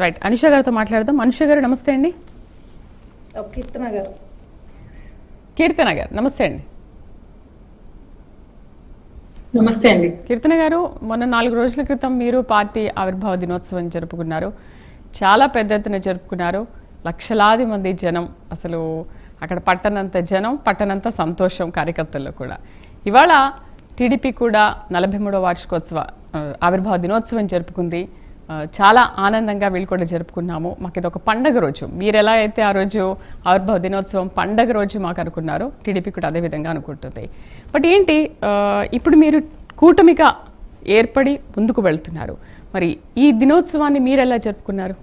Right, Anusha గారితో మాట్లాడదాం. అనుష గారు నమస్తే అండి. కీర్తన గారు. కీర్తన గారు నమస్తే అండి. నమస్తే అండి. కీర్తన గారు, మొన్న 4 రోజుల క్రితం మీరు పార్టీ ఆవిర్భావ దినోత్సవం జరుపుకున్నారు. చాలా పెద్ద ఎత్తున జరుపుకున్నారు. లక్షలాది మంది జనం, అసలు అక్కడ పట్టనంత జనం, పట్టనంత సంతోషం కార్యకర్తల్లో కూడా. ఇవాళ టీడీపీ కూడా 43వ వార్షికోత్సవ ఆవిర్భావ దినోత్సవం జరుపుకుంది. చాలా ఆనందంగా వీళ్ళు కూడా జరుపుకున్నాము. మాకు ఇది ఒక పండగ రోజు. మీరు ఎలా అయితే ఆ రోజు ఆవిర్భావ దినోత్సవం పండగ రోజు మాకు అనుకున్నారో, టీడీపీ కూడా అదే విధంగా అనుకుంటుంది. బట్ ఏంటి, ఇప్పుడు మీరు కూటమిగా ఏర్పడి ముందుకు వెళ్తున్నారు. మరి ఈ దినోత్సవాన్ని మీరు ఎలా జరుపుకున్నారు?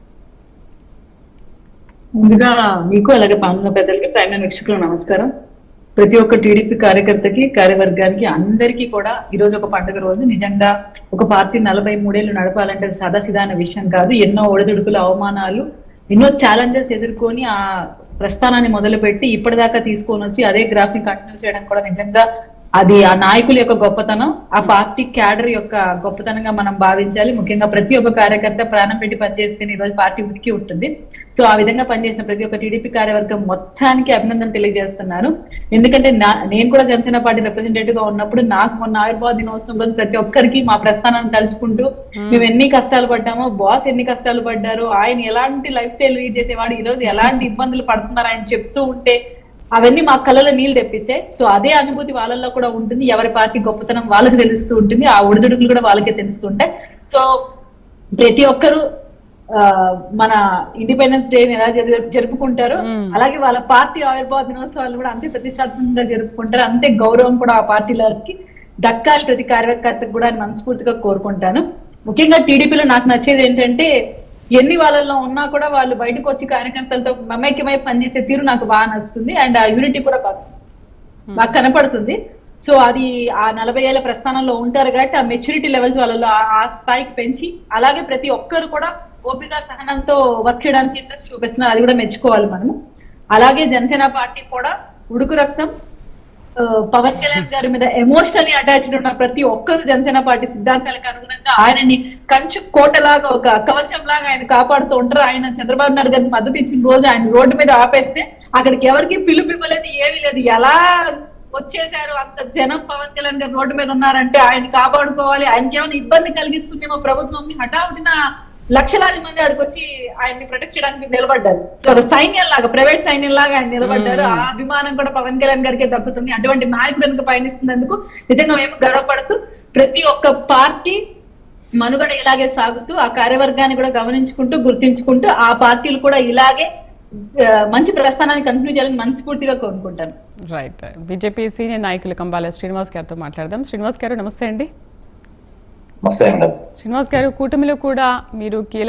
ముందుగా మీకు అలాగే పాల్గొన్న పెద్దలకి, ప్రైమ్ వీక్షకులకు నమస్కారం. ప్రతి ఒక్క టీడీపీ కార్యకర్తకి, కార్యవర్గానికి, అందరికీ కూడా ఈ రోజు ఒక పండుగ రోజు. నిజంగా ఒక పార్టీ 43 ఏళ్ళు నడపాలంటే సాదాసిదాన విషయం కాదు. ఎన్నో ఒడిదుడుకులు, అవమానాలు, ఎన్నో ఛాలెంజెస్ ఎదుర్కొని ఆ ప్రస్థానాన్ని మొదలుపెట్టి ఇప్పటిదాకా తీసుకొని వచ్చి అదే గ్రాఫ్ ని కంటిన్యూ చేయడం కూడా నిజంగా అది ఆ నాయకుల యొక్క గొప్పతనం, ఆ పార్టీ క్యాడర్ యొక్క గొప్పతనంగా మనం భావించాలి. ముఖ్యంగా ప్రతి ఒక్క కార్యకర్త ప్రాణం పెట్టి పనిచేస్తేనే ఈ రోజు పార్టీ ఉనికి ఉంటుంది. సో ఆ విధంగా పనిచేసిన ప్రతి ఒక్క టీడీపీ కార్యవర్గం మొత్తానికి అభినందన తెలియజేస్తున్నాను. ఎందుకంటే నేను కూడా జనసేన పార్టీ రిప్రజెంటేటివ్ గా ఉన్నప్పుడు నాకు మొన్న ఆవిర్భావ దినోత్సవం రోజు ప్రతి ఒక్కరికి మా ప్రస్థానాన్ని తలుచుకుంటూ మేము ఎన్ని కష్టాలు పడ్డామో, బాస్ ఎన్ని కష్టాలు పడ్డారు, ఆయన ఎలాంటి లైఫ్ స్టైల్ లీడ్ చేసేవాడు, ఈ రోజు ఎలాంటి ఇబ్బందులు పడుతున్నారు ఆయన చెప్తూ ఉంటే అవన్నీ మా కళ్ళలో నీళ్లు తెప్పించాయి. సో అదే అనుభూతి వాళ్ళల్లో కూడా ఉంటుంది. ఎవరి పార్టీ గొప్పతనం వాళ్ళకి తెలుస్తూ ఉంటుంది, ఆ ఒడిదుడుకులు కూడా వాళ్ళకే తెలుస్తుంటాయి. సో ప్రతి ఒక్కరు మన ఇండిపెండెన్స్ డే ఎలా జరుపుకుంటారో అలాగే వాళ్ళ పార్టీ ఆవిర్భావ దినోత్సవాలు కూడా అంతే ప్రతిష్టాత్మకంగా జరుపుకుంటారు. అంతే గౌరవం కూడా ఆ పార్టీలకి దక్కాలి ప్రతి కార్యకర్తకు కూడా మనస్ఫూర్తిగా కోరుకుంటాను. ముఖ్యంగా టీడీపీలో నాకు నచ్చేది ఏంటంటే, ఎన్ని వాళ్ళల్లో ఉన్నా కూడా వాళ్ళు బయటకు వచ్చి కార్యకర్తలతో మమైక్యమై పనిచేసే తీరు నాకు బాగా నచ్చుతుంది. అండ్ ఆ యూనిటీ కూడా బాగా కనపడుతుంది. సో అది ఆ 40 ఏళ్ల ప్రస్థానంలో ఉంటారు కాబట్టి ఆ మెచ్యూరిటీ లెవెల్స్ వాళ్ళలో ఆ స్థాయికి పెంచి, అలాగే ప్రతి ఒక్కరు కూడా ఓపిక సహనంతో వర్క్ చేయడానికి ఇంట్రెస్ట్ చూపిస్తున్నారు. అది కూడా మెచ్చుకోవాలి మనము. అలాగే జనసేన పార్టీ కూడా ఉడుకు రక్తం, పవన్ కళ్యాణ్ గారి మీద ఎమోషనల్లీ అటాచ్డ్ ఉన్న ప్రతి ఒక్కరు జనసేన పార్టీ సిద్ధాంతాలకు అనుగుణంగా ఆయనని కంచు కోటలాగా, ఒక కవచం లాగా ఆయన కాపాడుతూ ఉంటారు. ఆయన చంద్రబాబు నాయుడు గారికి మద్దతు ఇచ్చిన రోజు ఆయన రోడ్డు మీద ఆపేస్తే అక్కడికి ఎవరికి పిలుపు ఇవ్వలేదు, ఏమీ లేదు. ఎలా వచ్చేసారు అంత జనం పవన్ కళ్యాణ్ గారు రోడ్డు మీద ఉన్నారంటే ఆయన కాపాడుకోవాలి, ఆయనకి ఏమైనా ఇబ్బంది కలిగిస్తుందేమో ప్రభుత్వం, హఠాత్తున లక్షలాది మంది ఆడికి వచ్చి ఆయన్ని ప్రొటెక్ట్ చేయడానికి నిలబడ్డారు. సో ఒక సైన్యం లాగా, ప్రైవేట్ సైన్యం లాగా ఆయన నిలబడ్డారు. ఆ అభిమానం కూడా పవన్ కళ్యాణ్ గారికి దక్కుతుంది. అటువంటి నాయకుడు ఎందుకు పయనిస్తున్నందుకు నిజంగా మేము గర్వపడుతూ, ప్రతి ఒక్క పార్టీ మనుగడ ఇలాగే సాగుతూ ఆ కార్యవర్గాన్ని కూడా గమనించుకుంటూ, గుర్తించుకుంటూ ఆ పార్టీలు కూడా ఇలాగే మంచి ప్రస్థానాన్ని కంటిన్యూ చేయాలని మనస్ఫూర్తిగా కోరుకుంటాను. రైట్, బీజేపీ సీనియర్ నాయకులు కంబాల శ్రీనివాస్ గారితో మాట్లాడదాం. శ్రీనివాస్ గారు నమస్తే అండి. నమస్తే అండి. శ్రీనివాస్ గారు, కూటమిలో కూడా మీరు కీలక